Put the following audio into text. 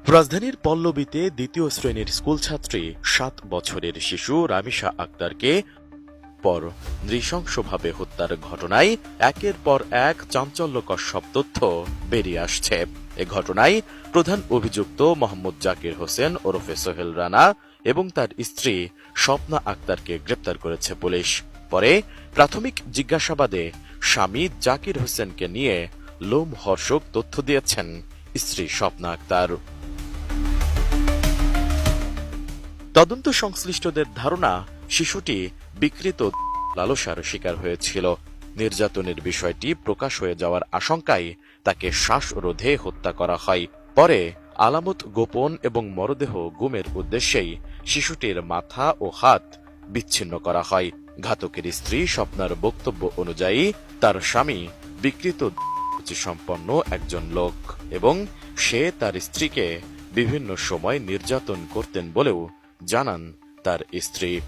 রাজধানীর পল্লবীতে দ্বিতীয় শ্রেণীর স্কুলছাত্রী ৭ বছরের শিশু রামিসা আক্তারকে পর নৃশংসভাবে হত্যার ঘটনায় একের পর এক চাঞ্চল্যকর সব তথ্য বেরিয়ে আসছে। এ ঘটনায় প্রধান অভিযুক্ত মোহাম্মদ জাকির হোসেন ওরফে সোহেল রানা এবং তার স্ত্রী স্বপ্না আক্তারকে গ্রেপ্তার করেছে পুলিশ। পরে প্রাথমিক জিজ্ঞাসাবাদে স্বামী জাকির হোসেনকে নিয়ে লোমহর্ষক তথ্য দিয়েছেন স্ত্রী স্বপ্না আক্তার। তদন্ত সংশ্লিষ্টদের ধারণা, শিশুটি বিকৃত লালসার শিকার হয়েছিল। নির্যাতনের বিষয়টি প্রকাশ হয়ে যাওয়ার আশঙ্কায় তাকে শ্বাসরোধে হত্যা করা হয়। পরে আলামত গোপন এবং মরদেহ গুমের উদ্দেশ্যেই শিশুটির মাথা ও হাত বিচ্ছিন্ন করা হয়। ঘাতকের স্ত্রী স্বপ্নার বক্তব্য অনুযায়ী তার স্বামী বিকৃত সম্পন্ন একজন লোক এবং সে তার স্ত্রীকে বিভিন্ন সময় নির্যাতন করতেন বলেও জানান তার স্ত্রী।